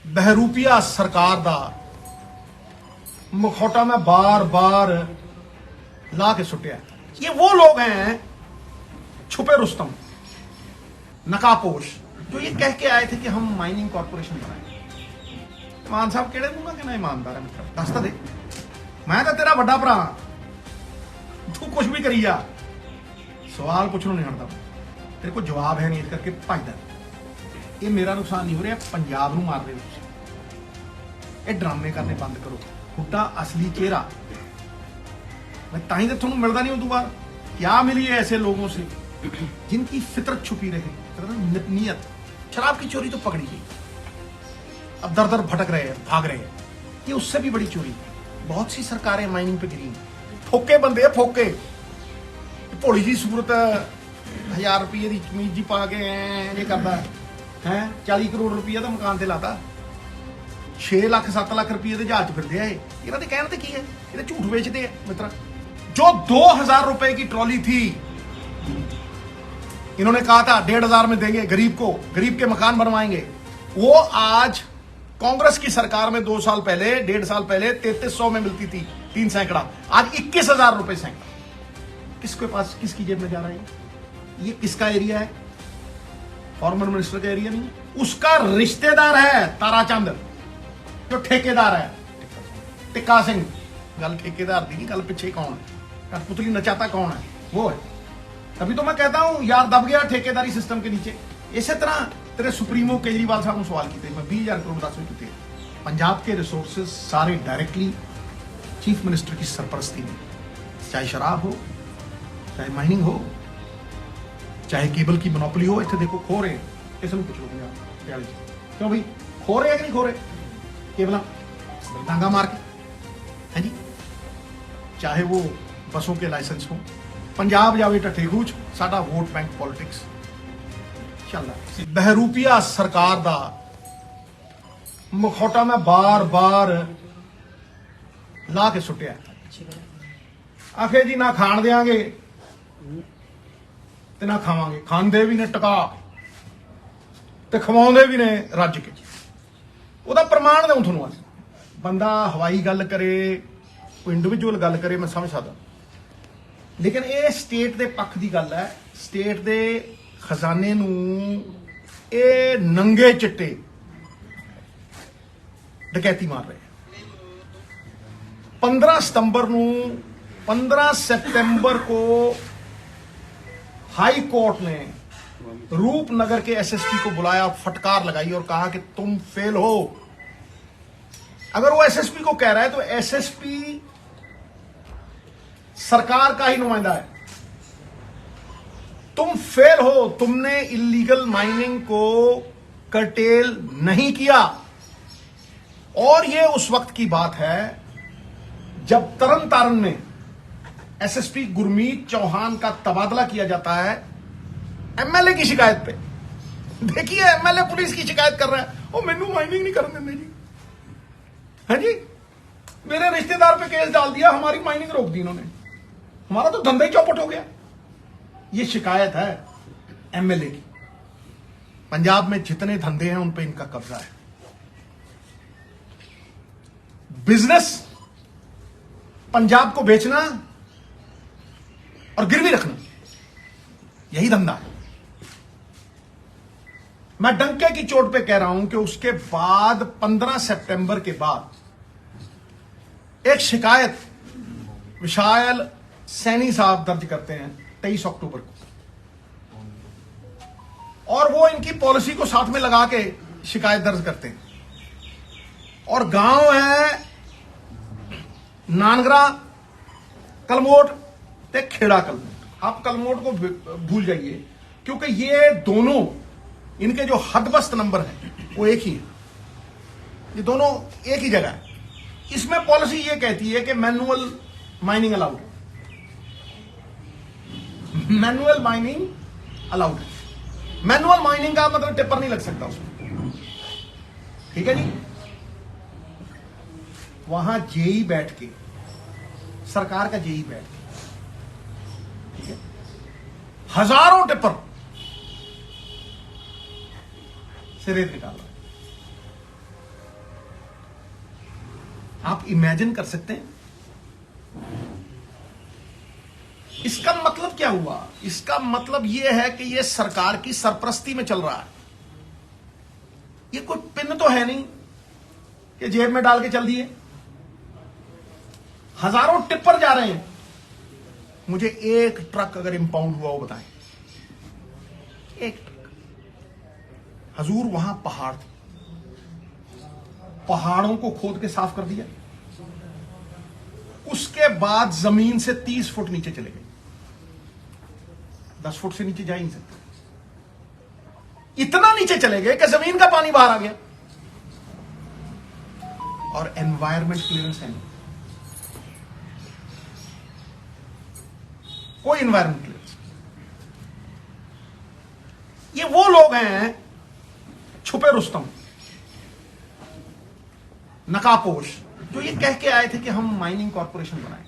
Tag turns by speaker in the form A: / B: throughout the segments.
A: बहरूपिया सरकार दा मुखौटा में बार बार ला के सुटिया। ये वो लोग हैं छुपे रुस्तम, नकाबपोश, जो ये कह के आए थे कि हम माइनिंग कॉर्पोरेशन बनाएंगे। मान साहब केड़े दूंगा कि ना ईमानदार है मित्र, दस तो दे, मैं तो तेरा बड़ा भरा, तू कुछ भी करी जा, सवाल पूछना नहीं हटता, तेरे को जवाब है नहीं, इस करके भजदा। ये मेरा नुकसान नहीं हो रहा, पंजाब नूं मार रहे हो। ये ड्रामे करने बंद करो, खुदा असली चेहरा मैं ताही तो तुहानूं मिलदा नहीं। उस बाद क्या मिली है ऐसे लोगों से जिनकी फितरत छुपी रहे, नीयत। शराब की चोरी तो पकड़ी गई, अब दर दर भटक रहे हैं, भाग रहे हैं। ये उससे भी बड़ी चोरी। बहुत सी सरकारें माइनिंग पे गिरी, फोके बंदे है, फोके। भोली जी सूरत 1000 रुपये की कमीज जी पा के ये करता है, 40 करोड़ रुपया तो मकान से लाता, 6 लाख 7 लाख रुपये के जहाज फिरते हैं। इन्होंने कहना तो की है, ये झूठ बेचते हैं मित्र। जो 2000 रुपए की ट्रॉली थी, इन्होंने कहा था 1500 में देंगे गरीब को, गरीब के मकान बनवाएंगे। वो आज कांग्रेस की सरकार में 2 साल पहले, 1.5 साल पहले 3300 में मिलती थी 3 सैकड़ा, आज 21,000 रुपए सैकड़ा। किसके पास, किसकी जेब में जा रहा है ये? किसका एरिया है? फॉर्मर मिनिस्टर का एरिया नहीं, उसका रिश्तेदार है ताराचंद, जो ठेकेदार है टिक्का सिंह। गल ठेकेदार दी नहीं, गल पिछे कौन है, कठपुतली नचाता कौन है, वो है। तभी तो मैं कहता हूं यार, दब गया ठेकेदारी सिस्टम के नीचे। इसी तरह तेरे सुप्रीमो केजरीवाल साहब ने सवाल किए, मैं 20,000 करोड़ दस किए। पंजाब के रिसोर्सेज सारे डायरेक्टली चीफ मिनिस्टर की सरपरस्ती में, चाहे शराब हो, चाहे माइनिंग हो, चाहे केबल की मोनोपोली हो। इतने देखो खो रहे, किस पूछ लो क्यों भाई खो रहे हैं कि नहीं खो रहे केबल, डांगा मार के, है जी। चाहे वो बसों के लाइसेंस हो, पंजाब जावे टट्ठे गूच, साडा वोट बैंक पॉलिटिक्स चल रहा। बहरूपिया सरकार दा मुखौटा में बार बार ला के सुटिया। आखे जी ना खाण देंगे ते ना खावांगे, खांदे भी ने टका ते खवाउंदे भी ने रज के। ਉਹਦਾ प्रमाण दूं ਤੁਹਾਨੂੰ ਅੱਜ। बंदा हवाई गल करे, कोई इंडिविजुअल गल करे, मैं समझ सकदा, लेकिन ये स्टेट के पक्ष की गल है। स्टेट के खजाने नूं ये नंगे चिट्टे डकैती मार रहे हैं। 15 सितंबर नूं, 15 सितंबर को हाई कोर्ट ने रूपनगर के एसएसपी को बुलाया, फटकार लगाई और कहा कि तुम फेल हो। अगर वो एसएसपी को कह रहा है तो एसएसपी सरकार का ही नुमाइंदा है। तुम फेल हो, तुमने इलीगल माइनिंग को कर्टेल नहीं किया। और ये उस वक्त की बात है जब तरन तारण में एसएसपी गुरमीत चौहान का तबादला किया जाता है एमएलए की शिकायत पे। देखिए एमएलए पुलिस की शिकायत कर रहा है, वो मेनू माइनिंग नहीं करने देंगे जी, है जी, मेरे रिश्तेदार पे केस डाल दिया, हमारी माइनिंग रोक दी इन्होंने, हमारा तो धंधा ही चौपट हो गया। ये शिकायत है एमएलए की। पंजाब में जितने धंधे हैं उन पे इनका कब्जा है। बिजनेस पंजाब को बेचना और गिरवी रखना, यही धंधा है। मैं डंके की चोट पे कह रहा हूं कि उसके बाद 15 सितंबर के बाद एक शिकायत विशाल सैनी साहब दर्ज करते हैं 23 अक्टूबर को, और वो इनकी पॉलिसी को साथ में लगा के शिकायत दर्ज करते हैं। और गांव है नानगरा कलमोट ते खेड़ा कलमोट। आप कलमोट को भूल जाइए, क्योंकि ये दोनों, इनके जो हदबस्त नंबर है वो एक ही है, ये दोनों एक ही जगह है। इसमें पॉलिसी ये कहती है कि manual mining allowed, manual mining allowed है। मैनुअल माइनिंग का मतलब टिप्पर नहीं लग सकता उसमें, ठीक है जी। वहां जेई बैठ के, सरकार का जेई बैठ के, ठीक है, हजारों टिप्पर से रेत निकाल रहा है। आप इमेजिन कर सकते हैं? इसका मतलब क्या हुआ? इसका मतलब यह है कि यह सरकार की सरपरस्ती में चल रहा है। ये कोई पिन तो है नहीं कि जेब में डाल के चल दिए। हजारों टिप्पर जा रहे हैं। मुझे एक ट्रक अगर इंपाउंड हुआ वो बताएं, एक ट्रक। हजूर वहां पहाड़ थे, पहाड़ों को खोद के साफ कर दिया। उसके बाद जमीन से 30 फुट नीचे चले गए। 10 फुट से नीचे जा ही नहीं सकते। इतना नीचे चले गए कि जमीन का पानी बाहर आ गया। और एनवायरमेंट क्लियरेंस है नहीं, कोई एनवायरमेंट क्लियरेंस। ये वो लोग हैं छुपे रुस्तम, नकाबपोश, जो ये कह के आए थे कि हम माइनिंग कॉर्पोरेशन बनाएं,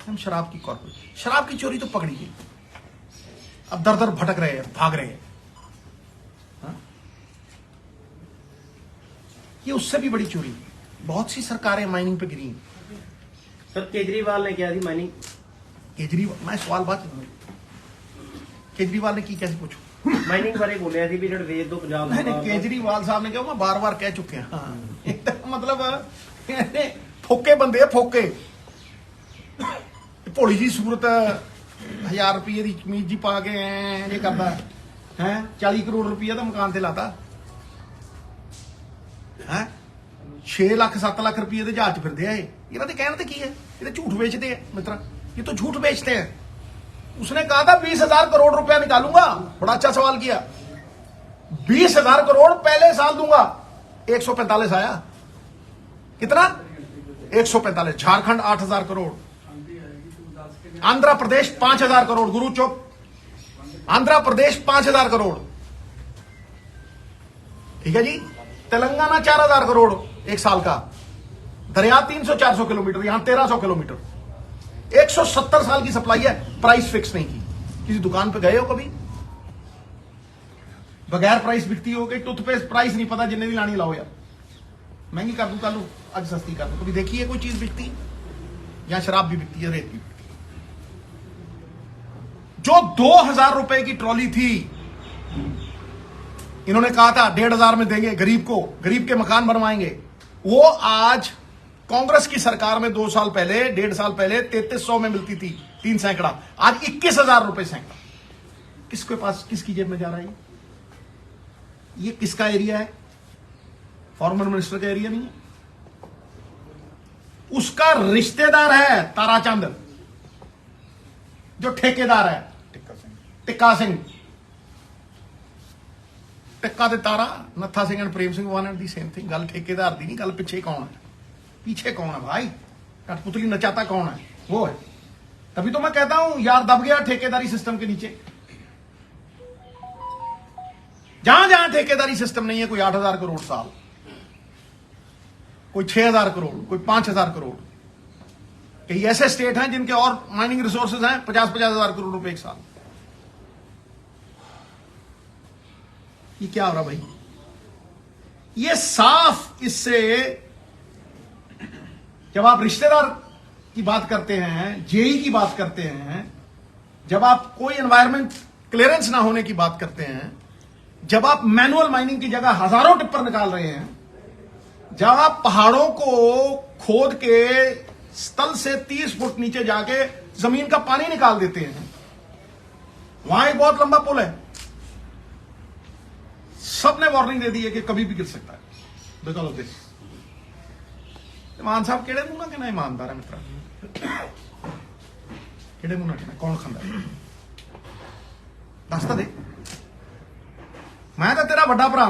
A: हम शराब की कॉर्पोरेशन। शराब की चोरी तो पकड़ी गई, अब दर दर भटक रहे हैं, भाग रहे हैं। हाँ? ये उससे भी बड़ी चोरी। बहुत सी सरकारें माइनिंग पे गिरी हैं।
B: सर केजरीवाल ने किया थी माइनिंग।
A: केजरीवाल, मैं सवाल बात केजरीवाल ने की कैसे पूछू?
B: माइनिंग बारे बोले भी वेच दो पंजाब।
A: नहीं, केजरीवाल साहब ने कहा, मैं बार बार कह चुके हैं। हाँ। मतलब फोके बंदे है, फोके। भोली जी सूरत 1000 रुपये की कमीज जी पा के ये करता है 40 करोड़ रुपया तो मकान से लाता है। 6 लाख 7 लाख रुपये के जहाज फिरते हैं। इन्हों के कहने की है, ये तो झूठ बेचते हैं मित्र, ये तो झूठ बेचते हैं। उसने कहा था 20,000 करोड़ रुपया निकालूंगा। बड़ा अच्छा सवाल किया। 20,000 करोड़ पहले साल दूंगा। 145 आया। कितना? 145। झारखंड 8,000 करोड़, आंध्र प्रदेश 5,000 करोड़। गुरु चुप। आंध्र प्रदेश 5,000 करोड़, ठीक है जी। तेलंगाना 4,000 करोड़ एक साल का। दरिया 300-400 किलोमीटर, यहां 1,300 किलोमीटर। 170 साल की सप्लाई है, प्राइस फिक्स नहीं की। किसी दुकान पे गए हो कभी? बगैर प्राइस बिकती हो गई। टूथपेस्ट प्राइस नहीं पता, जिन्हें भी लानी लाओ यार, महंगी कर दूं कल, आज सस्ती कर दूं। कभी देखी है कोई चीज बिकती? यहां शराब भी बिकती है, रेत भी बिकती है। जो 2,000 रुपए की ट्रॉली थी, इन्होंने कहा था 1,500 में देंगे गरीब को, गरीब के मकान बनवाएंगे। वो आज कांग्रेस की सरकार में 2 साल पहले, 1.5 साल पहले 3,300 में मिलती थी 3 सैकड़ा, आज 21,000 रुपए सैकड़ा। किसके पास, किसकी जेब में जा रहा है ये? किसका एरिया है? फॉर्मर मिनिस्टर का एरिया नहीं है। उसका रिश्तेदार है ताराचंद, जो ठेकेदार है, टिक्का सिंह। टिक्का ते Tara, Nattha Singh and Prem Singh one and the same thing. गल ठेकेदार दी नहीं, गल पीछे कौन है। पीछे कौन है भाई? कठपुतली नचाता कौन है? वो है। तभी तो मैं कहता हूं यार, दब गया ठेकेदारी सिस्टम के नीचे। जहां जहां ठेकेदारी सिस्टम नहीं है, कोई 8,000 करोड़ साल, कोई 6,000 करोड़, कोई 5,000 करोड़। कई ऐसे स्टेट हैं जिनके और माइनिंग रिसोर्सेज हैं 50,000 करोड़ रुपए एक साल। ये क्या हो रहा भाई? ये साफ, इससे जब आप रिश्तेदार की बात करते हैं, जेई की बात करते हैं, जब आप कोई एनवायरमेंट क्लियरेंस ना होने की बात करते हैं, जब आप मैनुअल माइनिंग की जगह हजारों टिप्पर निकाल रहे हैं, जब आप पहाड़ों को खोद के स्थल से 30 फुट नीचे जाके जमीन का पानी निकाल देते हैं, वहां एक बहुत लंबा पुल है। सबने वार्निंग दे दी है कि कभी भी गिर सकता है बिकॉज ऑफ दिस। मान साहब केड़े मुंह ना कहना ईमानदार है मित्र, केड़े मुंह ना कहना कौन खांदा है? दस तो दे। मैं तो तेरा बड़ा भरा,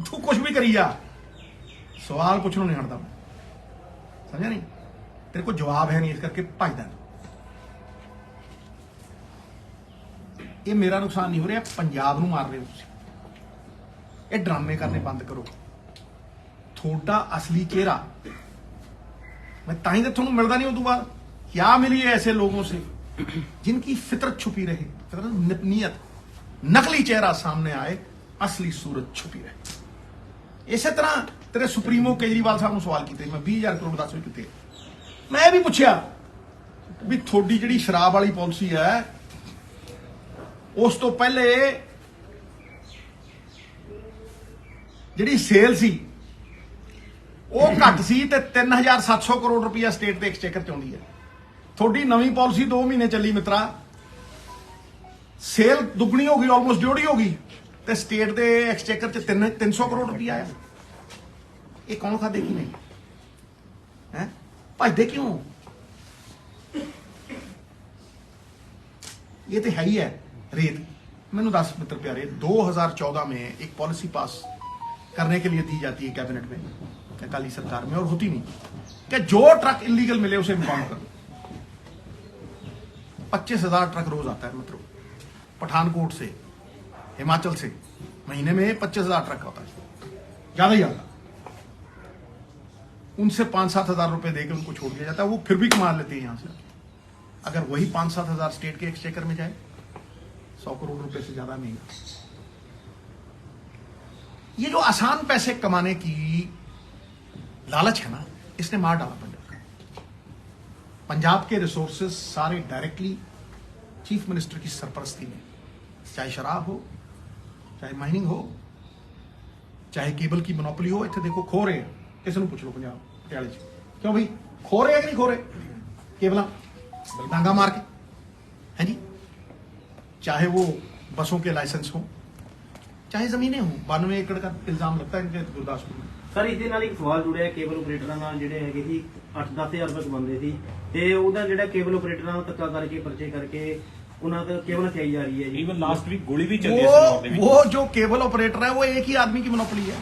A: तू कुछ भी करी जा, सवाल पूछना नहीं हटता। समझा नहीं? तेरे को जवाब है नहीं, इस करके भजदा। ये मेरा नुकसान नहीं हो रहा, पंजाब नूं मार रहे हो तुसीं। ये ड्रामे करने बंद करो। थोड़ा असली चेहरा मैं ताही तो थोड़ा मिलता नहीं। उस बाद क्या मिली है ऐसे लोगों से जिनकी फितरत छुपी रहे, फितरत नीयत, नकली चेहरा सामने आए, असली सूरत छुपी रहे। इसी तरह तेरे सुप्रीमो केजरीवाल साहब ਨੂੰ ਸਵਾਲ ਕੀਤੇ ਮੈਂ 20000 ਕਰੋੜ ਦੱਸ ਵੀ ਕਿੱਥੇ ਮੈਂ ਇਹ ਵੀ ਪੁੱਛਿਆ ਵੀ ਤੁਹਾਡੀ ਜਿਹੜੀ ਸ਼ਰਾਬ ਵਾਲੀ ਪਾਲਿਸੀ ਹੈ ਉਸ ਤੋਂ ਪਹਿਲੇ ਜਿਹੜੀ ਸੇਲ ਸੀ ਉਹ ਘੱਟ ਸੀ ਤੇ 3700 ਕਰੋੜ ਰੁਪਇਆ ਸਟੇਟ ਦੇ ਐਕਸਚੇਕਰ ਚ ਆਉਂਦੀ ਹੈ ਤੁਹਾਡੀ ਨਵੀਂ ਪਾਲਿਸੀ 2 ਮਹੀਨੇ ਚੱਲੀ ਮਿੱਤਰਾ ਸੇਲ ਦੁੱਗਣੀ ਹੋ ਗਈ ਆਲਮੋਸਟ ਡਿਊਟੀ ਹੋ ਗਈ ਤੇ ਸਟੇਟ ਦੇ ਐਕਸਚੇਕਰ ਚ 300 ਕਰੋੜ ਰੁਪਇਆ ਆਇਆ ਇਹ ਕੌਣ ਖਾਦੇ ਕੀ ਨਹੀਂ ਹੈ ਭਜਦੇ ਕਿਉਂ ये तो है ही है रेत मैंने दस मित्र प्यारे 2014 में एक पॉलिसी पास करने के लिए दी जाती है कैबिनेट में अकाली सरकार में और होती नहीं कि जो ट्रक इलीगल मिले उसे इन्फॉर्म कर 25,000 ट्रक रोज आता है मित्रों पठानकोट से हिमाचल से महीने में 25,000 ट्रक होता है ज्यादा ही आता उनसे 5-7 हजार रुपए देकर उनको छोड़ दिया जाता है वो फिर भी कमा लेते हैं यहां से अगर वही 5-7 हजार स्टेट के एक्सचेकर में जाए 100 करोड़ रुपए से ज्यादा नहीं ये जो आसान पैसे कमाने की लालच है ना इसने मार डाला पंजाब के रिसोर्सेस सारे डायरेक्टली चीफ मिनिस्टर की सरपरस्ती में चाहे शराब हो चाहे माइनिंग हो चाहे केबल की मोनोपोली हो इतने देखो खो रहे हैं किसी को पूछ लो पंजाब पटियाले च क्यों भाई खो रहे हैं कि नहीं खो रहे केबल डांगा मार के है जी चाहे वो बसों के लाइसेंस हो चाहे जमीनें हो 92 एकड़ का इल्जाम लगता है इनके गुरदासपुर में
B: ਸਰ ਇਸ ਦੇ ਨਾਲ ਇੱਕ ਸਵਾਲ ਜੁੜਿਆ ਕੇਬਲ ਆਪਰੇਟਰਾਂ ਨਾਲ ਜਿਹੜੇ ਹੈਗੇ ਸੀ 8-10 ਹਜ਼ਾਰ ਰੁਪਏ ਕਮਾਉਂਦੇ ਸੀ ਤੇ ਉਹਦਾ ਜਿਹੜਾ ਕੇਬਲ ਆਪਰੇਟਰਾਂ ਨਾਲ ਧੱਕਾ ਕਰਕੇ ਪਰਚੇ ਕਰਕੇ ਉਹਨਾਂ ਤੋਂ ਕੇਬਲ ਚਾਈ ਜਾ ਰਹੀ ਹੈ ਜੀ
C: इवन लास्ट वीक गोली भी चली है सिरमौर में।
A: वो जो केबल ऑपरेटर है वो एक ही आदमी की मोनोपोली है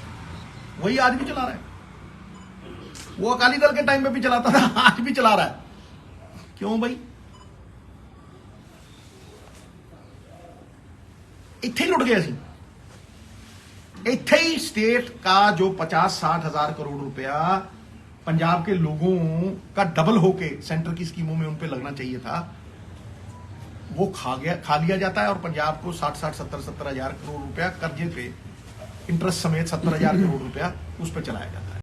A: वही आदमी चला रहा है वो अकाली दल के टाइम पे भी चलाता था आज भी चला रहा है क्यों भाई इत्थे ही लुट गए सी इत्थे ही स्टेट का जो 50-60 हजार करोड़ रुपया पंजाब के लोगों का डबल होके सेंटर की स्कीमों में उन पे लगना चाहिए था वो खा लिया जाता है और पंजाब को 60-60 70-70 हजार करोड़ रुपया कर्जे पे इंटरेस्ट समेत 70 हजार करोड़ रुपया उस पर चलाया जाता है।